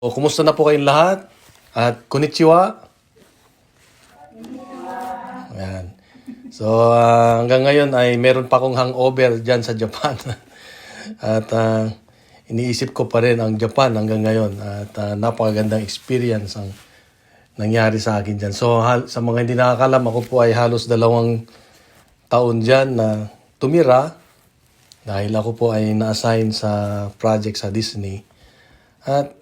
O, kumusta na po kayong lahat? At konnichiwa. Ayan. So, hanggang ngayon ay meron pa akong hangover dyan sa Japan. At iniisip ko pa rin ang Japan hanggang ngayon. At napakagandang experience ang nangyari sa akin dyan. So, sa mga hindi nakakalam, ako po ay halos 2 taon dyan na tumira. Dahil ako po ay na-assign sa project sa Disney. At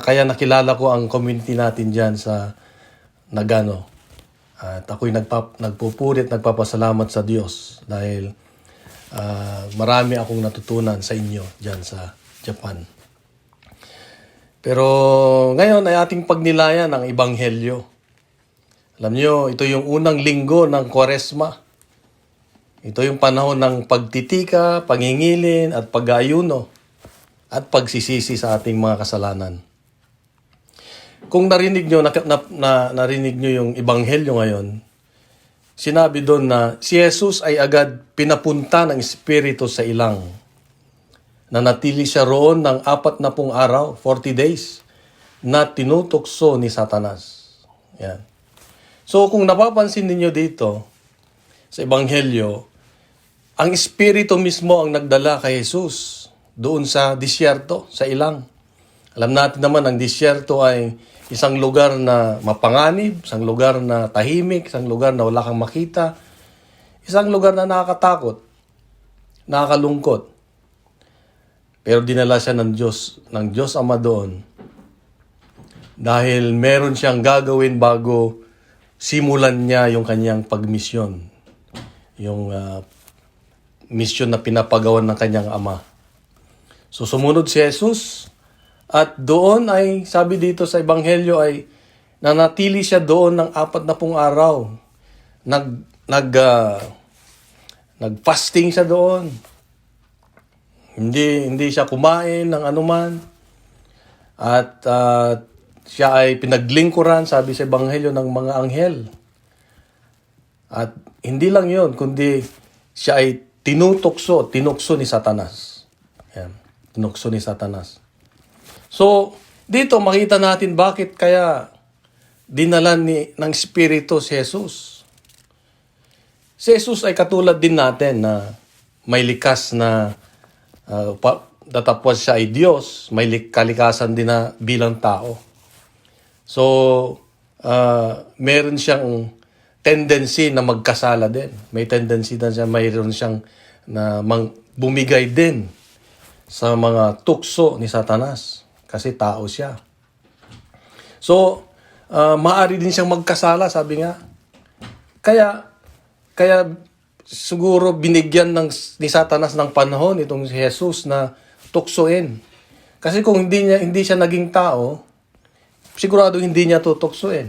kaya nakilala ko ang community natin dyan sa Nagano. At ako'y nagpupurit, nagpapasalamat sa Diyos dahil marami akong natutunan sa inyo dyan sa Japan. Pero ngayon ay ating pagnilayan ang Ebanghelyo. Alam nyo, ito yung unang linggo ng Kwaresma. Ito yung panahon ng pagtitika, pangingilin at pag-aayuno at pagsisisi sa ating mga kasalanan. Kung narinig nyo, narinig nyo yung Ebanghelyo ngayon, sinabi doon na si Jesus ay agad pinapunta ng Espiritu sa ilang. Nanatili siya roon ng 40 araw, 40 days, na tinutokso ni Satanas. Yan. So kung napapansin niyo dito sa Ebanghelyo, ang Espiritu mismo ang nagdala kay Jesus doon sa disyerto, sa ilang. Alam natin naman ang disyerto ay isang lugar na mapanganib, isang lugar na tahimik, isang lugar na wala kang makita, isang lugar na nakakatakot, nakakalungkot. Pero dinala siya ng Diyos Ama doon dahil meron siyang gagawin bago simulan niya yung kanyang pagmisyon. Yung misyon na pinapagawan ng kanyang Ama. So sumunod si Jesus at doon ay, sabi dito sa Ebanghelyo ay nanatili siya doon ng 40 araw. Nag-fasting siya doon. Hindi siya kumain ng anuman. At siya ay pinaglingkuran, sabi sa Ebanghelyo, ng mga anghel. At hindi lang yun, kundi siya ay tinukso ni Satanas. Yan, tinukso ni Satanas. So, dito makita natin bakit kaya dinala ng Espiritu si Jesus. Si Jesus ay katulad din natin na may likas na datapwas siya ay Diyos, may kalikasan din na bilang tao. So, meron siyang tendency na magkasala din. May tendency na siya, mayroon siyang bumigay din sa mga tukso ni Satanas. Kasi tao siya. So, maaari din siyang magkasala, sabi nga. Kaya siguro binigyan ni Satanas ng panahon itong si Jesus na tuksoin. Kasi kung hindi siya naging tao, sigurado hindi niya tutuksoin.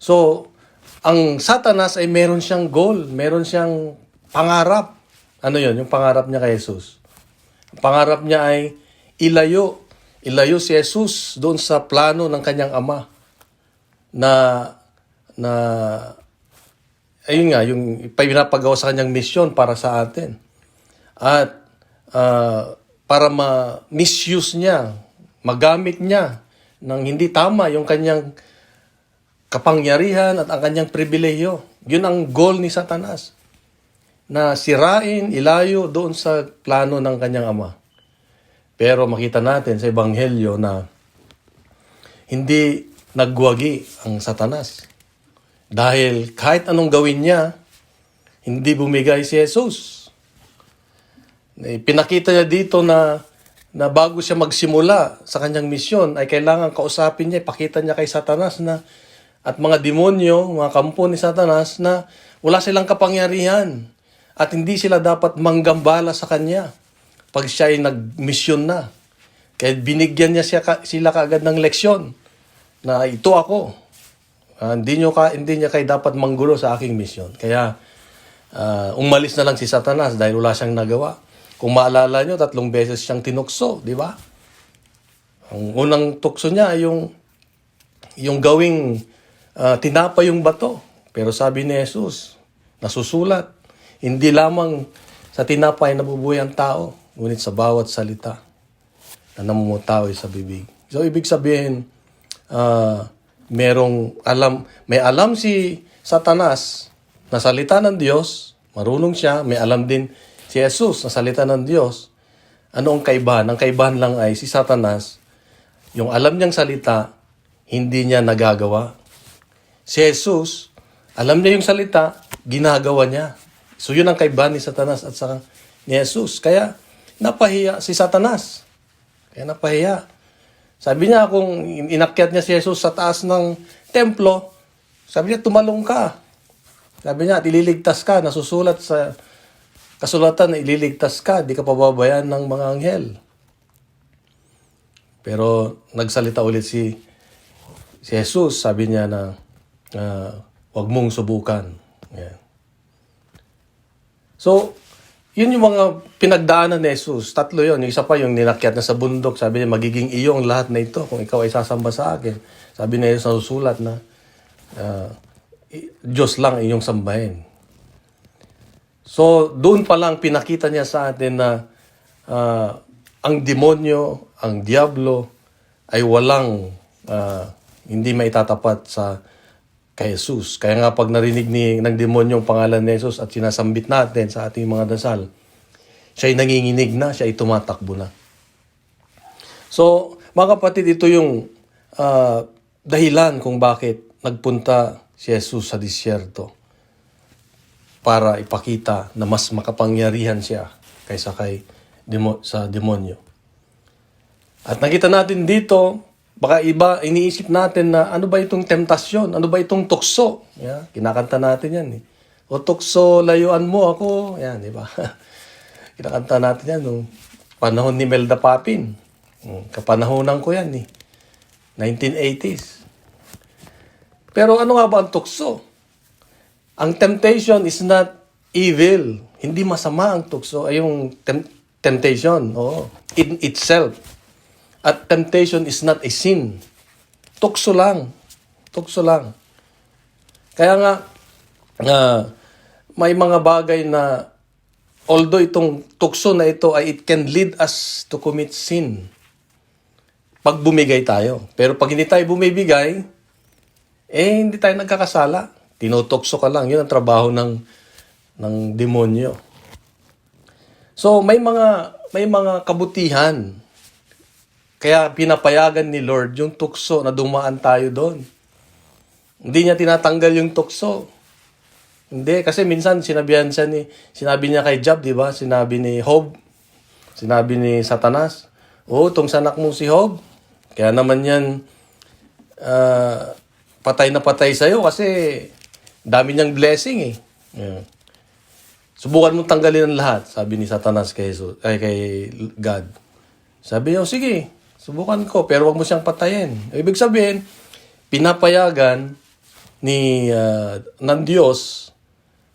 So, ang Satanas ay meron siyang goal, meron siyang pangarap. Ano yun? Yung pangarap niya kay Jesus. Ang pangarap niya ay ilayo si Jesus doon sa plano ng kanyang Ama na ayun nga, yung pinapagawa sa kanyang misyon para sa atin. At para ma-misuse niya, magamit niya ng hindi tama yung kanyang kapangyarihan at ang kanyang pribilehiyo. Yun ang goal ni Satanas. Na sirain, ilayo doon sa plano ng kanyang Ama. Pero makita natin sa Ebanghelyo na hindi nagwagi ang Satanas. Dahil kahit anong gawin niya, hindi bumigay si Jesus. Pinakita niya dito na bago siya magsimula sa kanyang misyon, ay kailangan kausapin niya, ipakita niya kay Satanas na at mga demonyo, mga kampo ni Satanas na wala silang kapangyarihan at hindi sila dapat manggambala sa kanya pag siya ay nag-mission na. Kaya binigyan niya sila kaagad ng leksyon na ito ako. Hindi niya kayo dapat manggulo sa aking mission. Kaya umalis na lang si Satanas dahil wala siyang nagawa. Kung maalala nyo, 3 beses siyang tinukso, di ba? Ang unang tukso niya ay yung gawing tinapa yung bato. Pero sabi ni Jesus, nasusulat, hindi lamang sa tinapa ay nabubuhay ang tao, ngunit sa bawat salita na namumutawi sa bibig. So, ibig sabihin, may alam si Satanas na salita ng Diyos, marunong siya, may alam din si Jesus na salita ng Diyos. Ano ang kaibahan? Ang kaibahan lang ay si Satanas, yung alam niyang salita, hindi niya nagagawa. Si Jesus, alam niya yung salita, ginagawa niya. So yun ang kaibahan ni Satanas at saka ni Jesus. Kaya napahiya si Satanas. Sabi niya kung inakyat niya si Jesus sa taas ng templo, sabi niya tumalong ka. Sabi niya ililigtas ka, nasusulat sa kasulatan na ililigtas ka, di ka pababayaan ng mga anghel. Pero nagsalita ulit si Jesus, sabi niya na huwag mong subukan. Yeah. So, yun yung mga pinagdaanan ni Jesus. 3 yun. Yung isa pa yung ninakyat na sa bundok. Sabi niya, magiging iyong lahat na ito kung ikaw ay sasamba sa akin. Sabi niya sa susulat na Diyos lang inyong sambahin. So, doon pa lang pinakita niya sa atin na ang demonyo, ang diablo, ay walang hindi maitatapat kay Jesus. Kaya nga pag narinig ng demonyo ang pangalan ni Jesus at sinasambit natin sa ating mga dasal, siya'y nanginginig na, siya'y tumatakbo na. So, mga kapatid, ito yung dahilan kung bakit nagpunta si Jesus sa disyerto para ipakita na mas makapangyarihan siya kaysa sa demonyo. At nakita natin dito, baka iba, iniisip natin na ano ba itong temptasyon? Ano ba itong tukso? Yeah, kinakanta natin yan. Eh. O tukso, layuan mo ako. Yan, di ba? Kinakanta natin yan nung panahon ni Melda Papin. Kapanahonan ko yan. 1980s. Pero ano nga ba ang tukso? Ang temptation is not evil. Hindi masama ang tukso. Ay yung temptation. In itself. At temptation is not a sin. Tukso lang. Kaya nga, may mga bagay na, although itong tukso na ito ay it can lead us to commit sin. Pag bumigay tayo. Pero pag hindi tayo bumibigay, hindi tayo nagkakasala. Tinutokso ka lang. Yun ang trabaho ng demonyo. So, may mga kabutihan. Kaya pinapayagan ni Lord yung tukso na dumaan tayo doon. Hindi niya tinatanggal yung tukso. Hindi, kasi minsan sinabi niya kay Job, di ba? Sinabi ni Job, sinabi ni Satanas, tong sanak mo si Job, kaya naman yan patay na patay sa'yo kasi dami niyang blessing eh. Yeah. Subukan mong tanggalin ang lahat, sabi ni Satanas kay God. Sabi niya, sige, subukan ko, pero wag mo siyang patayin. Ibig sabihin, pinapayagan ng Diyos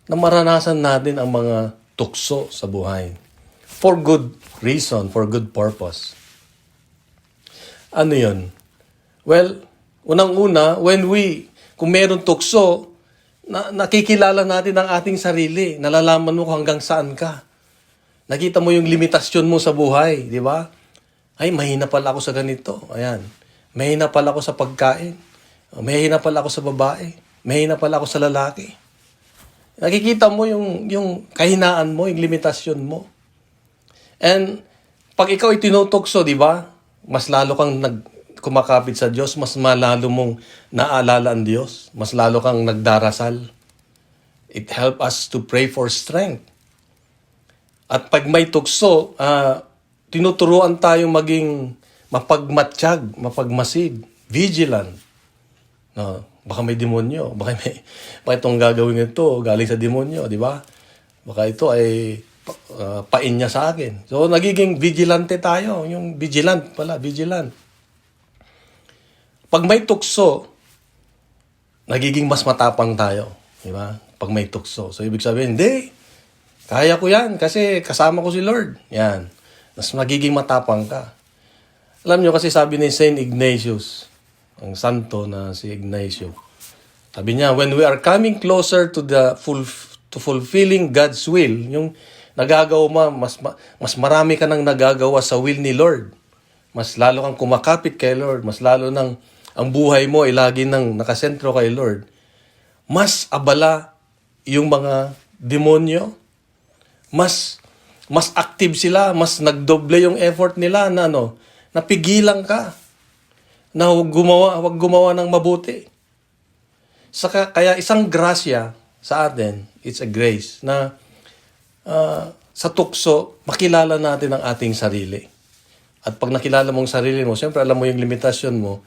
na maranasan natin ang mga tukso sa buhay. For good reason, for good purpose. Ano yun? Well, unang-una, kung meron tukso, nakikilala natin ang ating sarili. Nalalaman mo kung hanggang saan ka. Nakita mo yung limitasyon mo sa buhay, di ba? Ay, mahina pala ako sa ganito. Ayan. Mahina pala ako sa pagkain. Mahina pala ako sa babae. Mahina pala ako sa lalaki. Nakikita mo yung kahinaan mo, yung limitasyon mo. And pag ikaw ay tinutokso, di ba? Mas lalo kang kumakapit sa Diyos, mas malalo mong naalala ang Diyos, mas lalo kang nagdarasal. It helps us to pray for strength. At pag may tukso, tinuturuan tayong maging mapagmatsyag, mapagmasid, vigilant. No, baka may demonyo, baka itong gagawin ito galing sa demonyo, di ba? Baka ito ay pain niya sa akin. So, nagiging vigilante tayo. Yung vigilant. Pag may tukso, nagiging mas matapang tayo. Di ba? Pag may tukso. So, ibig sabihin, hindi. Kaya ko yan kasi kasama ko si Lord. Yan. Mas magiging matapang ka. Alam nyo kasi sabi ni Saint Ignatius, ang santo na si Ignacio, sabi niya, when we are coming closer to fulfilling God's will, yung nagagawa mo, mas marami ka nang nagagawa sa will ni Lord. mas lalo kang kumakapit kay Lord, mas lalo nang ang buhay mo ay lagi nang nakasentro kay Lord, mas abala yung mga demonyo, mas active sila, mas nagdoble yung effort nila na napigilan ka na wag gumawa ng mabuti. Kaya isang grasya sa atin, it's a grace na sa tukso, makilala natin ang ating sarili. At pag nakilala mong sarili mo, siyempre alam mo yung limitasyon mo,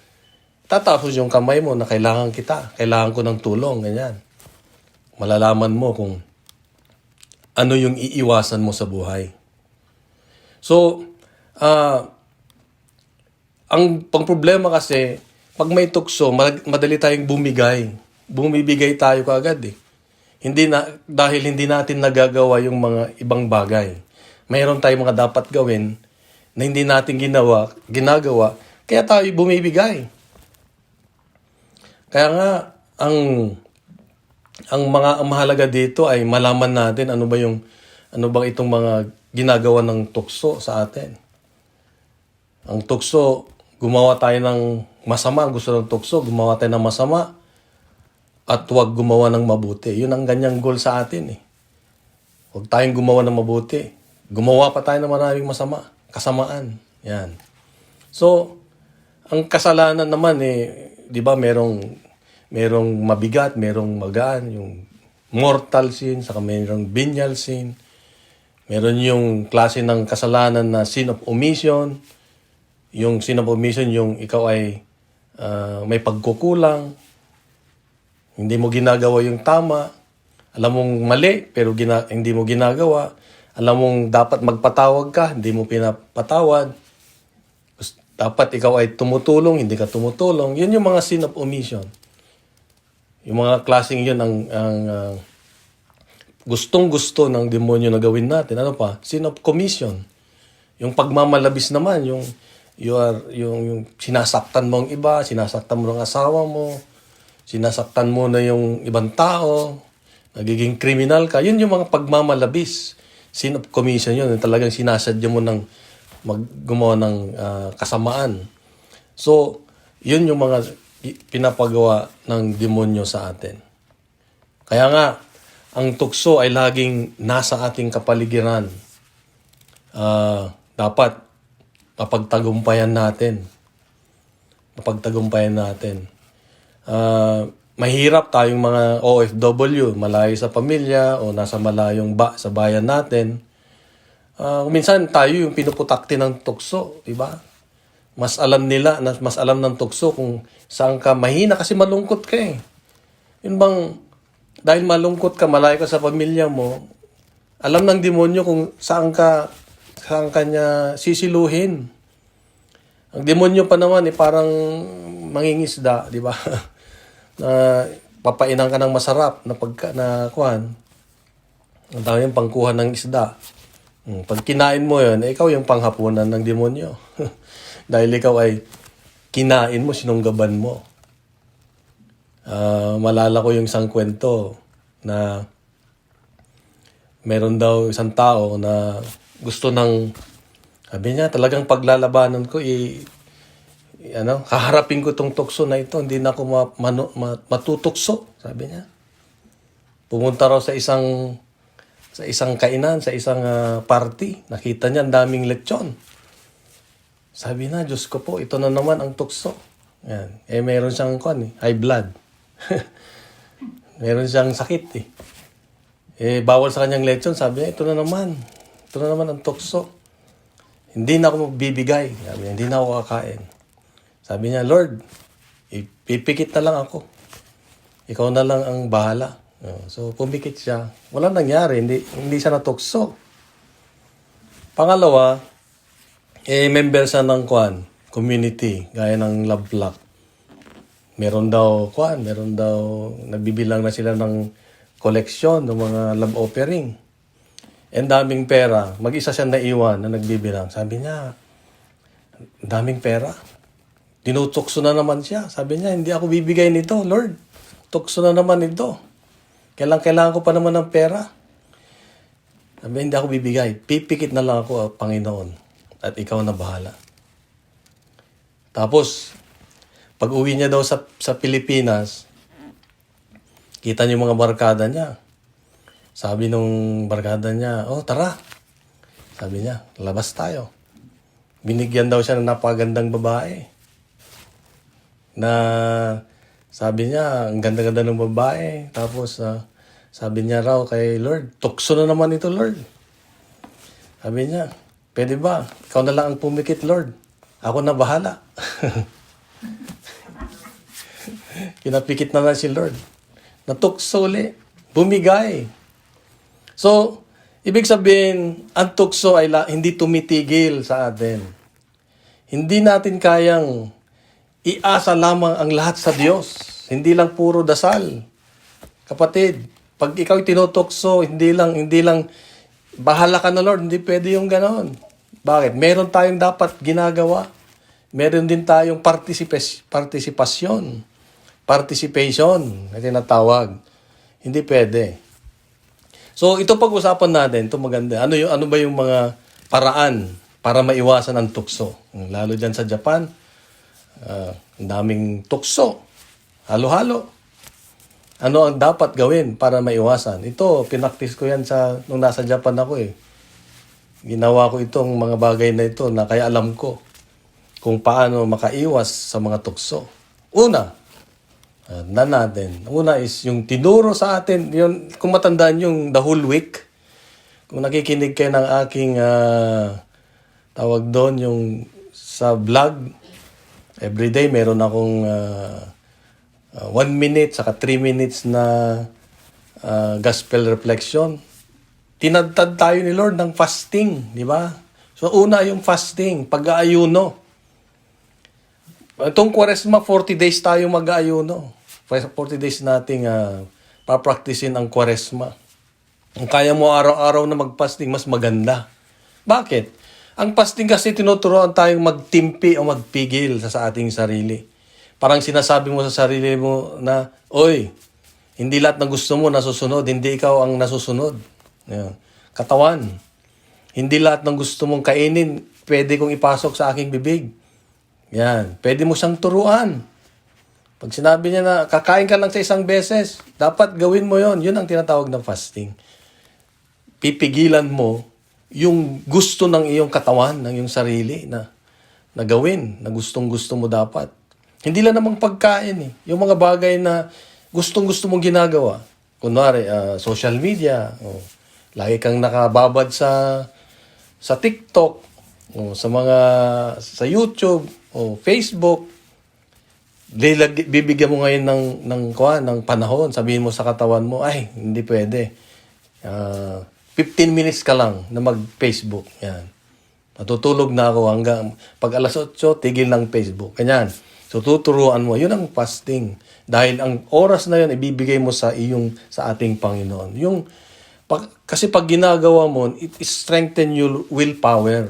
tatapos yung kamay mo na kailangan ko ng tulong, ganyan. Malalaman mo kung ano yung iiwasan mo sa buhay. So, ang pang-problema kasi, pag may tukso, madali tayong bumibigay tayo kaagad eh. Dahil hindi natin nagagawa yung mga ibang bagay. Mayroon tayong mga dapat gawin na hindi natin ginagawa, kaya tayo bumibigay. Kaya nga, ang mahalaga dito ay malaman natin ano bang itong mga ginagawa ng tukso sa atin. Ang tukso, gumawa tayo ng masama, gusto ng tukso, gumawa tayo ng masama, at huwag gumawa ng mabuti. Yun ang ganyang goal sa atin eh. Huwag tayong gumawa ng mabuti. Gumawa pa tayo ng maraming kasamaan. Yan. So, ang kasalanan naman di ba, merong mabigat, merong magaan, yung mortal sin, saka merong venial sin. Meron yung klase ng kasalanan na sin of omission. Yung sin of omission, yung ikaw ay may pagkukulang, hindi mo ginagawa yung tama, alam mong mali, pero hindi mo ginagawa, alam mong dapat magpatawad ka, hindi mo pinapatawad, dapat ikaw ay tumutulong, hindi ka tumutulong. Yun yung mga sin of omission. Yung mga klaseng yun ang gustong-gusto ng demonyo na gawin natin. Ano pa? Sin of commission. Yung pagmamalabis naman, yung sinasaktan mo ang iba, sinasaktan mo ang asawa mo, sinasaktan mo na yung ibang tao, nagiging kriminal ka. Yun yung mga pagmamalabis. Sin of commission yun. Talagang sinasadya mo ng gumawa ng kasamaan. So, yun yung mga pinapagawa ng demonyo sa atin. Kaya nga, ang tukso ay laging nasa ating kapaligiran. Dapat mapagtagumpayan natin. Mahirap tayong mga OFW, malayo sa pamilya o nasa malayong sa bayan natin. Minsan tayo yung pinuputakti ng tukso, di ba? Mas alam ng tukso kung saan ka mahina kasi malungkot ka eh. Yun bang, dahil malungkot ka, malayo ka sa pamilya mo, alam ng demonyo kung saan ka niya sisiluhin. Ang demonyo pa naman parang mangingisda, di ba? Na papainan ka ng masarap na kuhan. Ang tawag yung pangkuha ng isda. Pag kinain mo yun, ikaw yung panghapunan ng demonyo. Dahil ikaw ay kinain mo, sinunggaban mo. Malala ko yung isang kwento na meron daw isang tao na gusto sabi niya, talagang paglalabanan ko, haharapin ko tong tukso na ito, hindi na ako matutukso, sabi niya. Pumunta raw sa isang kainan, sa isang party, nakita niya ang daming lechon. Sabi na, Diyos ko po, ito na naman ang tukso. Yan. Meron siyang high blood. Meron siyang sakit bawal sa kanyang lechon, sabi niya, ito na naman ang tukso. Hindi na ako magbibigay. Sabi niya, hindi na ako kakain. Sabi niya, Lord, ipipikit na lang ako. Ikaw na lang ang bahala. So, pumikit siya. Walang nangyari. Hindi siya natukso. Pangalawa, member siya ng community, gaya ng Love Lock. Meron daw, nagbibilang na sila ng koleksyon ng mga love offering. And daming pera. Mag-isa siya naiwan na nagbibilang. Sabi niya, daming pera. Tinutukso na naman siya. Sabi niya, hindi ako bibigay nito, Lord. Tukso na naman ito. Kailangan ko pa naman ng pera. Sabi, hindi ako bibigay. Pipikit na lang ako, Panginoon. At ikaw na bahala. Tapos, pag uwi niya daw sa Pilipinas, kita niyo yung mga barkada niya. Sabi nung barkada niya, oh tara. Sabi niya, labas tayo. Binigyan daw siya ng napakagandang babae. Na sabi niya, ang ganda-ganda ng babae. Tapos sabi niya raw kay Lord, tukso na naman ito Lord. Sabi niya, pwede ba? Ikaw na lang ang pumikit Lord. Ako na bahala. Pinapikit na lang si Lord. Natukso ulit. Bumigay. So, ibig sabihin, ang tukso ay hindi tumitigil sa atin. Hindi natin kayang iasa lamang ang lahat sa Diyos. Hindi lang puro dasal. Kapatid, pag ikaw tinutokso, hindi lang, bahala ka na Lord, hindi pwede yung ganon. Bakit? Meron tayong dapat ginagawa. Meron din tayong participation na tinatawag. Hindi pwede. So, ito pag-usapan natin, ito maganda. Ano ba yung mga paraan para maiwasan ang tukso? Lalo dyan sa Japan, ang daming tukso. Halo-halo. Ano ang dapat gawin para maiwasan? Ito, pinaktis ko yan nung nasa Japan ako eh. Ginawa ko itong mga bagay na ito na kaya alam ko kung paano makaiwas sa mga tukso. Una natin. Una is yung tinuro sa atin, yun, kung matandaan yung the whole week, kung nakikinig kayo ng aking tawag doon, yung sa vlog, everyday meron akong 1 minute, saka 3 minutes na gospel reflection. Tinadtad tayo ni Lord ng fasting, di ba? So una yung fasting, pag-aayuno. Itong Kwaresma, 40 days tayo mag-aayuno. 40 days nating papraktisin ang Kwaresma. Kung kaya mo araw-araw na mag-fasting, mas maganda. Bakit? Ang fasting kasi tinuturoan tayong magtimpi o magpigil sa ating sarili. Parang sinasabi mo sa sarili mo na, oy, hindi lahat ng gusto mo nasusunod, hindi ikaw ang nasusunod. Yan. Katawan. Hindi lahat ng gusto mong kainin, pwede kong ipasok sa aking bibig. Yan. Pwede mo siyang turuan. Pag sinabi niya na kakain ka lang sa isang beses, dapat gawin mo yon. Yun ang tinatawag ng fasting. Pipigilan mo yung gusto ng iyong katawan, ng iyong sarili na gawin, na gustong-gusto mo dapat. Hindi lang namang pagkain eh. Yung mga bagay na gustong-gusto mong ginagawa. Kunwari, social media. Lagi kang nakababad sa TikTok, sa YouTube, o Facebook. Bibigyan mo ngayon ng panahon. Sabihin mo sa katawan mo, ay, hindi pwede. 15 minutes ka lang na mag-Facebook. Yan. Matutulog na ako hanggang pag alas 8, tigil ng Facebook. Ganyan. So, tuturuan mo. Yun ang fasting. Dahil ang oras na yun, ibibigay mo sa ating Panginoon. Kasi pag ginagawa mo, it strengthen your willpower.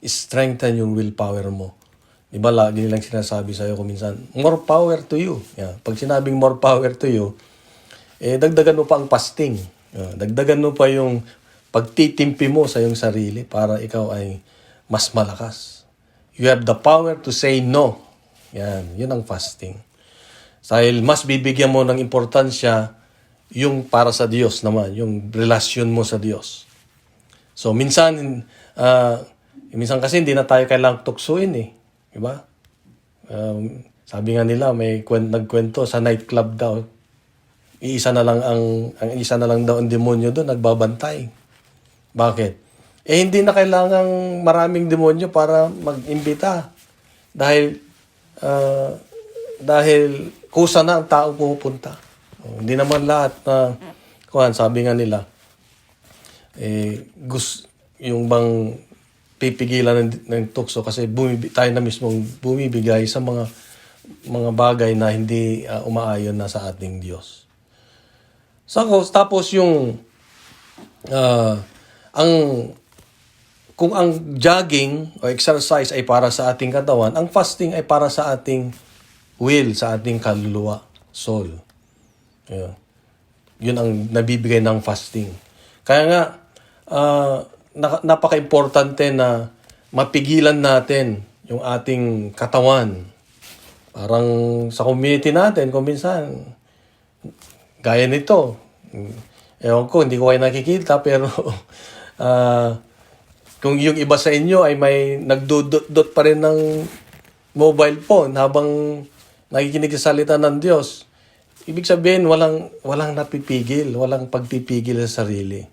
Strengthen yung willpower mo. Diba, lagi nilang sinasabi sa'yo kung minsan, more power to you. Yeah. Pag sinabing more power to you, dagdagan mo pa ang fasting. Dagdagan mo pa yung pagtitimpi mo sa iyong sarili para ikaw ay mas malakas. You have the power to say no. Yan, yun ang fasting. Dahil mas bibigyan mo ng importansya yung para sa Diyos naman, yung relasyon mo sa Diyos. So, minsan kasi hindi na tayo kailangang tuksuin eh. Diba? Sabi nga nila, may nagkwento sa nightclub daw. Isa na lang daw ang demonyo doon, nagbabantay. Bakit? Hindi na kailangang maraming demonyo para mag-imbita. Dahil kusa na ang tao pumupunta. Hindi naman lahat na, sabi nga nila, yung bang pipigilan ng tukso kasi tayo na mismong bumibigay sa mga bagay na hindi umaayon na sa ating Diyos. So, tapos kung ang jogging o exercise ay para sa ating katawan, ang fasting ay para sa ating will, sa ating kaluluwa, soul. Yun ang nabibigay ng fasting. Kaya nga, napaka-importante na mapigilan natin yung ating katawan. Parang sa community natin, kung minsan, gaya nito, ewan ko, hindi ko kayo nakikita, pero kung yung iba sa inyo ay may nagdudot pa rin ng mobile phone habang nakikinig sa salita ng Diyos, ibig sabihin walang napipigil, walang pagpipigil sa sarili.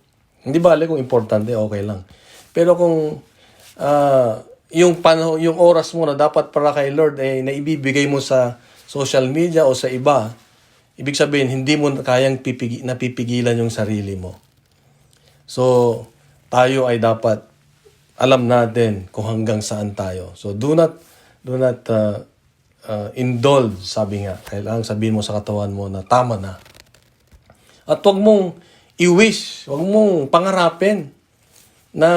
Hindi bale kung importante, okay lang. Pero kung yung oras mo na dapat para kay Lord ay naibibigay mo sa social media o sa iba, ibig sabihin hindi mo kayang napipigilan yung sarili mo. So, tayo ay dapat alam natin kung hanggang saan tayo. So, do not indulge, sabi nga. Kailangan sabihin mo sa katawan mo na tama na. At huwag mong i-wish, huwag mong pangarapin na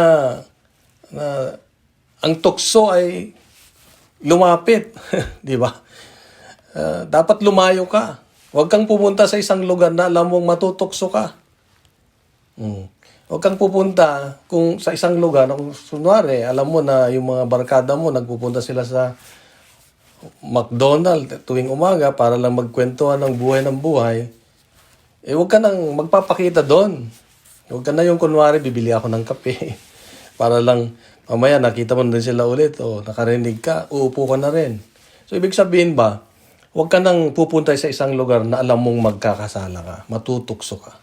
ang tukso ay lumapit. Di ba? Dapat lumayo ka. Huwag kang pumunta sa isang lugar na alam mong matutukso ka. Huwag kang pupunta kung sa isang lugar, kung sunwari, alam mo na yung mga barkada mo, nagpupunta sila sa McDonald's tuwing umaga para lang magkwentuhan ng buhay, huwag ka nang magpapakita doon. Huwag ka na yung kunwari, bibili ako ng kape. Para lang, mamaya nakita mo na din sila ulit, o nakarinig ka, uupo ka na rin. So, ibig sabihin ba, huwag ka nang pupunta sa isang lugar na alam mong magkakasala ka, matutukso ka.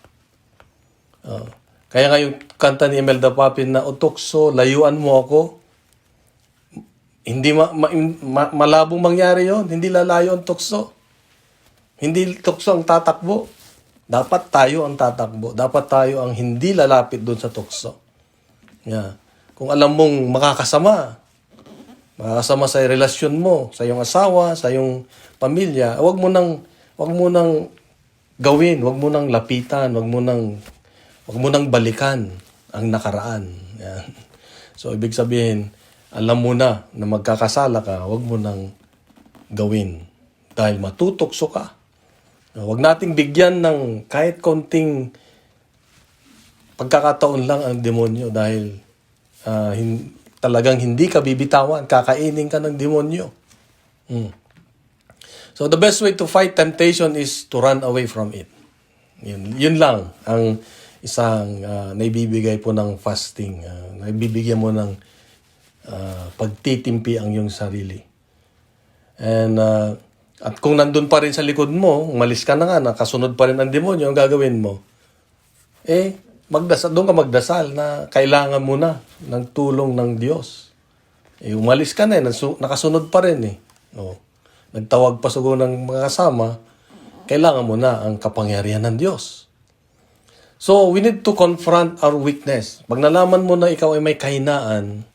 Kaya nga yung kanta ni Imelda Papin na, "O tukso, layuan mo ako." Hindi malabong mangyari yon. Hindi lalayo ang tukso. Hindi tukso ang tatakbo. Dapat tayo ang tatakbo. Dapat tayo ang hindi lalapit doon sa tukso. Yeah. Kung alam mong makakasama sa relasyon mo, sa iyong asawa, sa iyong pamilya, wag mo nang gawin, wag mo nang lapitan, wag mo nang balikan ang nakaraan. Yan. So, ibig sabihin, alam mo na magkakasala ka, wag mo nang gawin. Dahil matutukso ka. Wag nating bigyan ng kahit konting pagkakataon lang ang demonyo dahil talagang hindi ka bibitawan, kakainin ka ng demonyo. So, the best way to fight temptation is to run away from it. Yun lang ang isang naibibigay po ng fasting. Naibibigyan mo ng pagtitimpi ang iyong sarili. And at kung nandun pa rin sa likod mo, umalis ka na nga, nakasunod pa rin ang demonyo, ang gagawin mo, doon ka magdasal na kailangan mo na ng tulong ng Diyos. Umalis ka na, nakasunod pa rin . Nagtawag pa siguro ng mga kasama, kailangan mo na ang kapangyarihan ng Diyos. So, we need to confront our weakness. Pag nalaman mo na ikaw ay may kahinaan,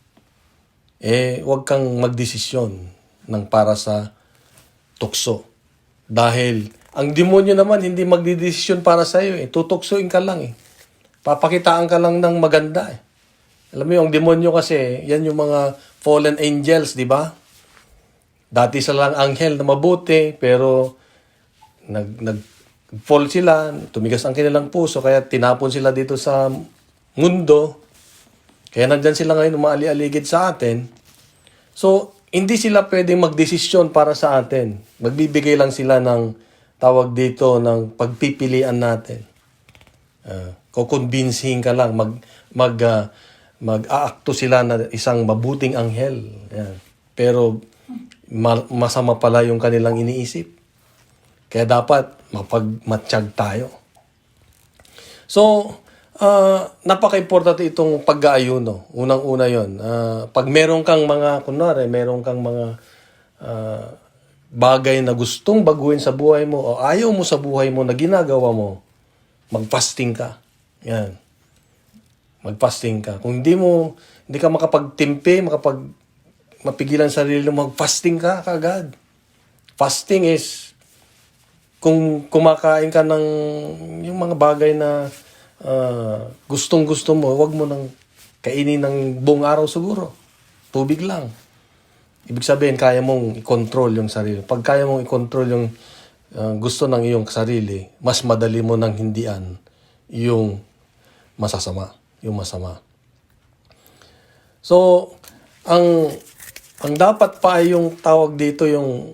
huwag kang magdesisyon ng para sa tukso. Dahil, ang demonyo naman hindi magdidesisyon para sa iyo . Tutuksoin ka lang . Papakitaan ka lang ng maganda . Alam mo yung demonyo kasi, yan yung mga fallen angels, di ba? Dati sila lang anghel na mabuti, pero nag-fall sila, tumigas ang kanilang puso, kaya tinapon sila dito sa mundo. Kaya nandyan sila ngayon umaali-aligid sa atin. So, hindi sila pwedeng magdesisyon para sa atin. Magbibigay lang sila ng tawag dito ng pagpipilian natin. Kukonbinsihin ka lang, mag-aakto sila na isang mabuting anghel. Yan. Pero masama pala yung kanilang iniisip. Kaya dapat mapagmatsyag tayo. So, napaka-importante itong pag-aayuno. Unang-una yon. Pag meron kang mga, kunwari, meron kang mga bagay na gustong baguhin sa buhay mo o ayaw mo sa buhay mo na ginagawa mo, mag-fasting ka. Yan. Mag-fasting ka. Kung hindi ka makapagtimpi, mapigilan sarili mo, mag-fasting ka kagad. Fasting is, kung kumakain ka ng yung mga bagay na gustong-gusto mo, wag mo nang kainin ng buong araw siguro. Tubig lang. Ibig sabihin, kaya mong i-control yung sarili. Pag kaya mong i-control yung gusto ng iyong sarili, mas madali mo nang hindian yung masasama, yung masama. So, ang Ang dapat pa ay yung tawag dito yung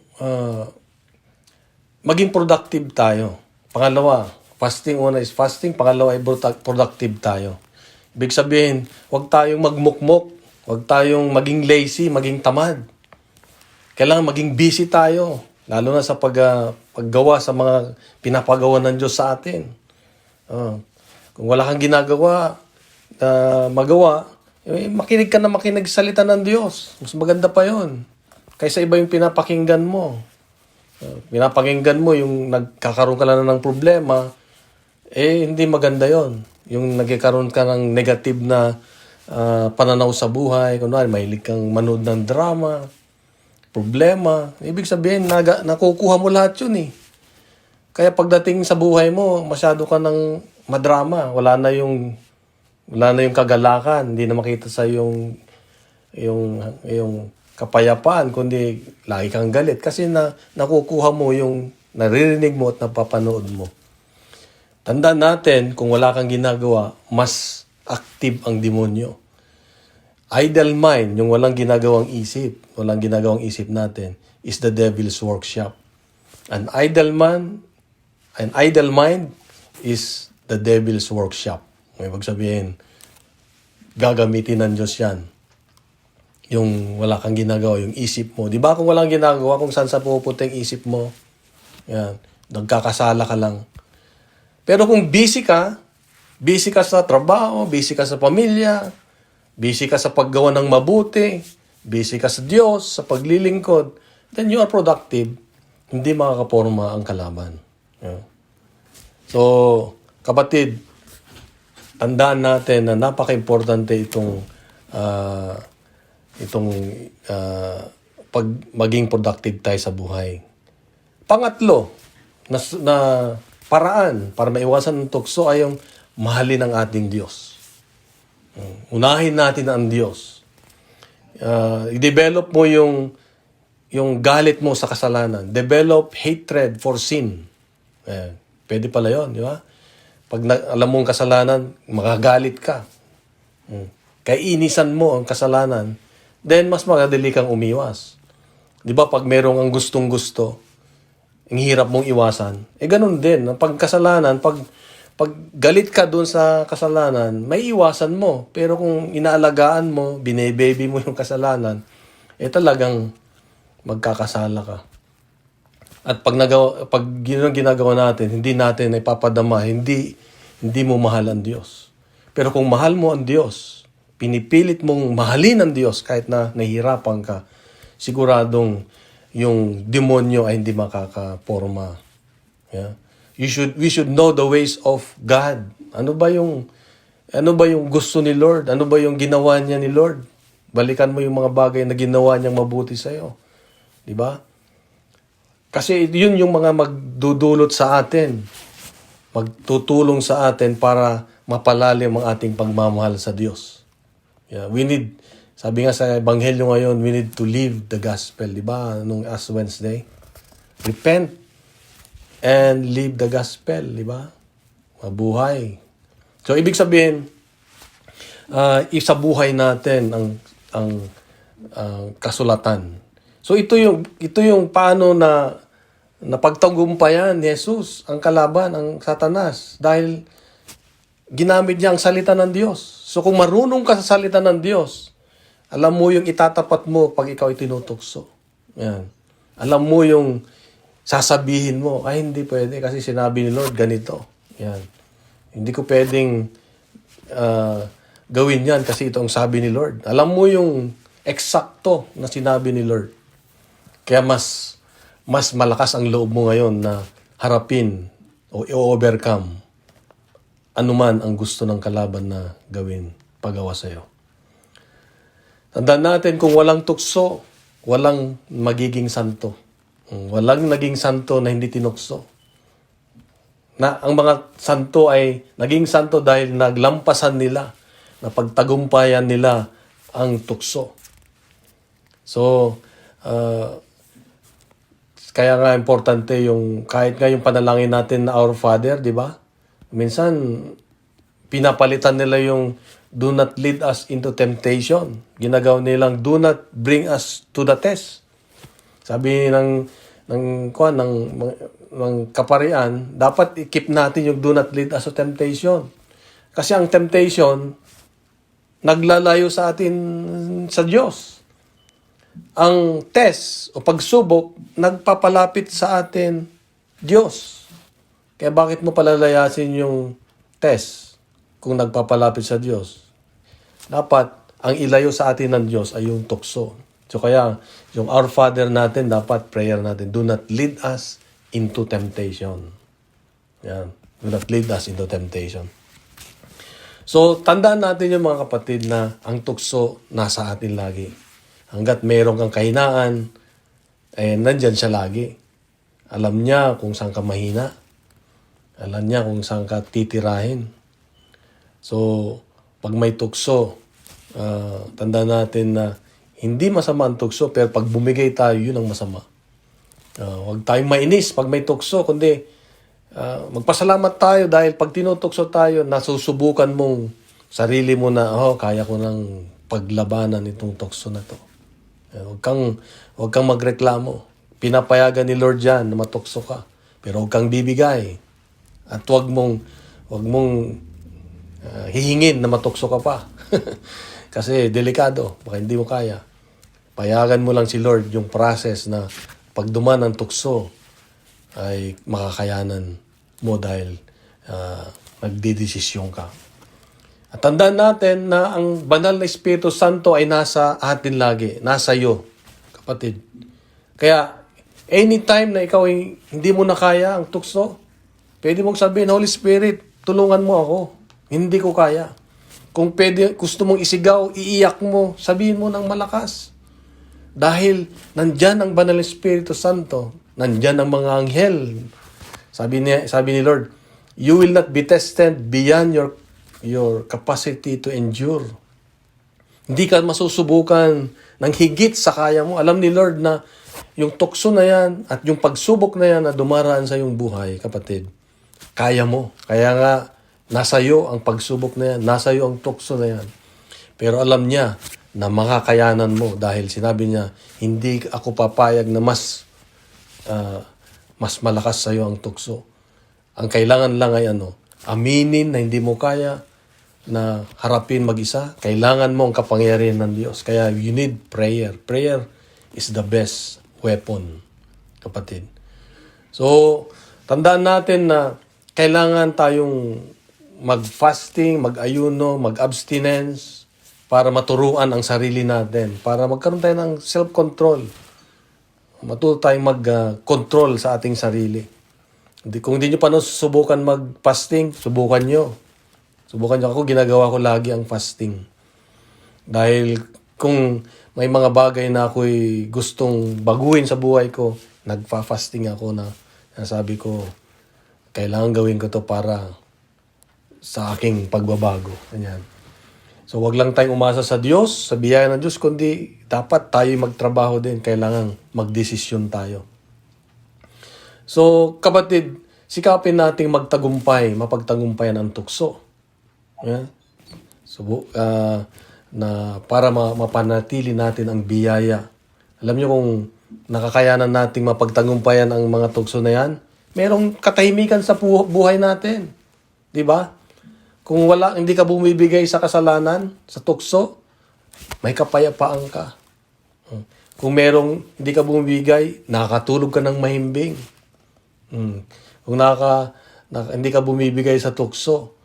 maging productive tayo. Pangalawa, fasting. Una is fasting. Pangalawa ay productive tayo. Ibig sabihin, huwag tayong magmukmok. Huwag tayong maging lazy, maging tamad. Kailangan maging busy tayo. Lalo na sa paggawa sa mga pinapagawa ng Diyos sa atin. Kung wala kang ginagawa, magawa, makinig ka na makinig sa salita ng Diyos. Mas maganda pa yon kaysa iba yung pinapakinggan mo. Pinapakinggan mo yung nagkakaroon ka lang ng problema, hindi maganda yon. Yung nagkakaroon ka ng negative na pananaw sa buhay. Kunwari, mahilig kang manood ng drama, problema. Ibig sabihin, nakukuha mo lahat yun eh. Kaya pagdating sa buhay mo, masyado ka ng madrama. Wala na yung kagalakan. Hindi na makita sa yung kapayapaan, kundi lagi kang galit. Kasi nakukuha mo yung naririnig mo at napapanood mo. Tandaan natin, kung wala kang ginagawa, mas active ang demonyo. Idle mind, yung walang ginagawang isip natin, is the devil's workshop. An idle mind is the devil's workshop. May magsabihin, gagamitin ng Diyos yan. Yung wala kang ginagawa, yung isip mo. Di ba kung walang ginagawa, kung saan sa pupunta yung isip mo, yan, nagkakasala ka lang. Pero kung busy ka sa trabaho, busy ka sa pamilya, busy ka sa paggawa ng mabuti, busy ka sa Diyos, sa paglilingkod, then you are productive. Hindi makakaporma ang kalaban. Yeah. So, kapatid, tandaan natin na napaka-importante itong pag maging productive tayo sa buhay. Pangatlo, na paraan para maiwasan ng tukso ay yung mahalin ang ating Diyos. Unahin natin ang Diyos. I-develop mo yung galit mo sa kasalanan. Develop hatred for sin. Pwede pala yun, di ba? Pag alam mong kasalanan, makagalit ka. Kainisan mo ang kasalanan, then mas magadali kang umiwas. Di ba pag merong ang gustong-gusto, ang hirap mong iwasan. Ganun din. Pag kasalanan, pag galit ka dun sa kasalanan, may iwasan mo. Pero kung inaalagaan mo, bine-baby mo yung kasalanan, talagang magkakasala ka. At pag ginagawa natin, hindi natin ipapadama, hindi mo mahal ang Diyos. Pero kung mahal mo ang Diyos, pinipilit mong mahalin ang Diyos kahit na nahihirapan ka, siguradong yung demonyo ay hindi makakaporma. Yeah? We should know the ways of God. Ano ba yung gusto ni Lord? Ano ba yung ginawa niya ni Lord? Balikan mo yung mga bagay na ginawa niyang mabuti sa iyo. 'Di ba? Kasi yun yung mga magdudulot sa atin. Magtutulong sa atin para mapalalim ang ating pagmamahal sa Diyos. Yeah, sabi nga sa Ebanghelyo ngayon, we need to live the gospel. Di ba? Nung Ash Wednesday. Repent and live the gospel. Di ba? Mabuhay. So, ibig sabihin, isabuhay natin ang kasulatan. So, ito yung paano na napagtagumpayan ni Jesus, ang kalaban, ang Satanas. Dahil ginamit niya ang salita ng Diyos. So, kung marunong ka sa salita ng Diyos, alam mo yung itatapat mo pag ikaw ay tinutukso. Yan. Alam mo yung sasabihin mo, ay hindi pwede kasi sinabi ni Lord ganito. Yan. Hindi ko pwedeng gawin yan kasi ito ang sabi ni Lord. Alam mo yung eksakto na sinabi ni Lord. Kaya mas malakas ang loob mo ngayon na harapin o i-overcome anuman ang gusto ng kalaban na gawin, pagawa sa'yo. Tandaan natin, kung walang tukso, walang magiging santo. Walang naging santo na hindi tinukso. Na ang mga santo ay naging santo dahil naglampasan nila, napagtagumpayan nila ang tukso. So, kaya nga importante yung kahit nga yung panalangin natin na Our Father, di ba? Minsan pinapalitan nila yung do not lead us into temptation. Ginagawa nilang do not bring us to the test. Sabi ng kaparian, dapat i-keep natin yung do not lead us to temptation. Kasi ang temptation, naglalayo sa atin sa Diyos. Ang test o pagsubok, nagpapalapit sa atin Diyos. Kaya bakit mo palalayasin yung test kung nagpapalapit sa Diyos? Dapat, ang ilayo sa atin ng Diyos ay yung tukso. So kaya, yung Our Father natin, dapat prayer natin, do not lead us into temptation. Yan. Do not lead us into temptation. So, tandaan natin yung mga kapatid na ang tukso nasa atin lagi. Hanggat meron kang kahinaan, nandyan siya lagi. Alam niya kung saan ka mahina. Alam niya kung saan ka titirahin. So, pag may tukso, tandaan natin na hindi masama ang tukso, pero pag bumigay tayo, yun ang masama. Huwag tayong mainis pag may tukso, kundi magpasalamat tayo dahil pag tinutukso tayo, nasusubukan mong sarili mo na, kaya ko nang paglabanan itong tukso na to. Huwag kang magreklamo. Pinapayagan ni Lord yan na matukso ka. Pero huwag kang bibigay. At huwag mong hihingin na matukso ka pa. Kasi delikado. Baka hindi mo kaya. Payagan mo lang si Lord yung process na pag duman ang tukso ay makakayanan mo dahil nagdidesisyon ka. At tandaan natin na ang banal na Espiritu Santo ay nasa atin lagi. Nasa iyo, kapatid. Kaya, anytime na ikaw ay hindi mo na kaya ang tukso, pwede mong sabihin, Holy Spirit, tulungan mo ako. Hindi ko kaya. Kung pwede, gusto mong isigaw, iiyak mo, sabihin mo ng malakas. Dahil nandyan ang banal na Espiritu Santo, nandyan ang mga anghel. Sabi ni Lord, you will not be tested beyond your capacity to endure. Hindi ka masusubukan ng higit sa kaya mo. Alam ni Lord na yung tukso na yan at yung pagsubok na yan na dumaraan sa iyong buhay, kapatid, kaya mo. Kaya nga, nasa iyo ang pagsubok na yan, nasa iyo ang tukso na yan. Pero alam niya na makakayanan mo dahil sinabi niya, hindi ako papayag na mas malakas sa iyo ang tukso. Ang kailangan lang ay aminin na hindi mo kaya na harapin mag-isa. Kailangan mo ang kapangyarihan ng Diyos. Kaya you need prayer. Prayer is the best weapon, kapatid. So, tandaan natin na kailangan tayong mag-fasting, mag-ayuno, mag-abstinence para maturuan ang sarili natin. Para magkaroon tayo ng self-control. Matuto tayong mag-control sa ating sarili. Kung hindi nyo pa subukan mag-fasting, subukan nyo. Subukan nyo. Ako, ginagawa ko lagi ang fasting. Dahil kung may mga bagay na ako'y gustong baguhin sa buhay ko, nagfa-fasting ako na sabi ko, kailangan gawin ko to para sa aking pagbabago. Ganyan. So, wag lang tayong umasa sa Diyos, sa biyaya ng Diyos, kundi dapat tayo magtrabaho din. Kailangan magdesisyon tayo. So, kapatid, sikapin nating magtagumpay, mapagtagumpayan ang tukso. Yeah? So, na para mapanatili natin ang biyaya. Alam niyo kung nakakayanan nating mapagtagumpayan ang mga tukso na yan, merong katahimikan sa buhay natin. 'Di ba? Kung hindi ka bumibigay sa kasalanan, sa tukso, may kapayapaan ka. Kung hindi ka bumibigay, nakakatulog ka ng mahimbing. Kung hindi ka bumibigay sa tukso,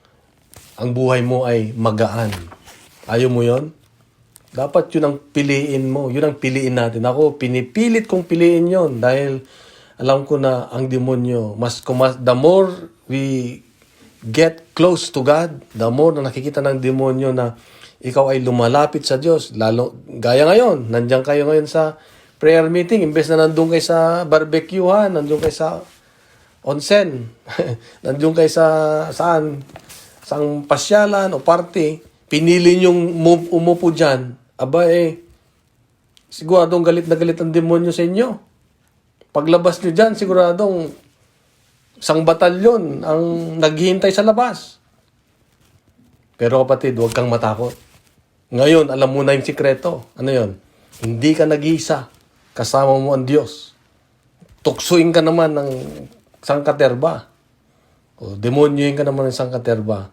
ang buhay mo ay magaan. Ayaw mo yon? Dapat yun ang piliin mo. Yun ang piliin natin. Ako, pinipilit kong piliin yon dahil alam ko na ang demonyo, the more we get close to God, the more na nakikita ng demonyo na ikaw ay lumalapit sa Diyos. Lalo, gaya ngayon, nandiyan kayo ngayon sa prayer meeting, imbes na nandun kayo sa barbecuehan, nandun kayo sa onsen, nandun kayo sa saan pasyalan o party, pinili niyong umupo dyan, siguradong galit na galit ang demonyo sa inyo. Paglabas niyo dyan, siguradong isang batalyon ang naghihintay sa labas. Pero kapatid, huwag kang matakot. Ngayon, alam mo na yung sikreto. Ano yon? Hindi ka nag-iisa. Kasama mo ang Diyos. Tuksuin ka naman ng sangkaterba. O demonyoin ka naman ng sangkaterba.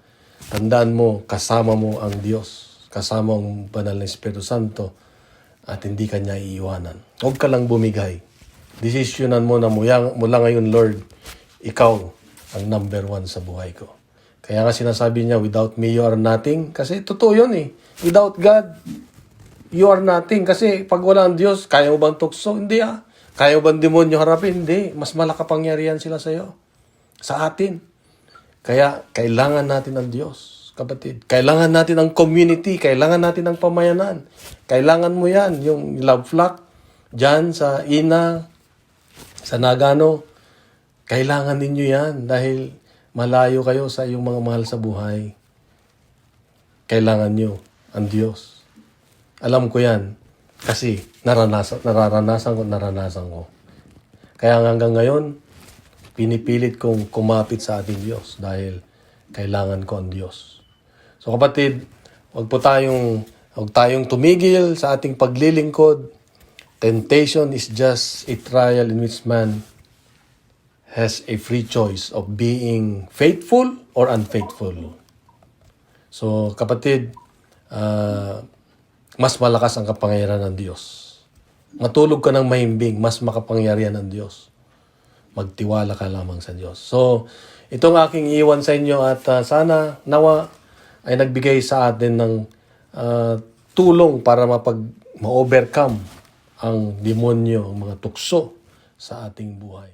Tandaan mo, kasama mo ang Diyos. Kasama ang banal na Espiritu Santo. At hindi ka niya iiwanan. Huwag ka lang bumigay. Desisyonan mo na mula ngayon, Lord, ikaw ang number 1 sa buhay ko. Kaya nga sinasabi niya, without me, you are nothing. Kasi totoo yun eh. Without God, you are nothing. Kasi pag wala ang Diyos, kaya mo bang tukso? Hindi ah. Kaya mo bang demonyo harapin? Hindi. Mas malakapangyarihan sila sa'yo. Sa atin. Kaya kailangan natin ang Diyos, kapatid. Kailangan natin ang community. Kailangan natin ang pamayanan. Kailangan mo yan. Yung love flock, dyan sa Ina, sa Nagano. Kailangan ninyo yan dahil malayo kayo sa iyong mga mahal sa buhay. Kailangan nyo ang Diyos. Alam ko yan kasi nararanasan ko. Kaya hanggang ngayon, pinipilit kong kumapit sa ating Diyos dahil kailangan ko ang Diyos. So kapatid, huwag tayong tumigil sa ating paglilingkod. Temptation is just a trial in which man has a free choice of being faithful or unfaithful. So, kapatid, mas malakas ang kapangyarihan ng Diyos. Matulog ka ng mahimbing, mas makapangyarihan ng Diyos. Magtiwala ka lamang sa Diyos. So, itong aking iwan sa inyo at sana nawa ay nagbigay sa atin ng tulong para ma-overcome ang demonyo, ang mga tukso sa ating buhay.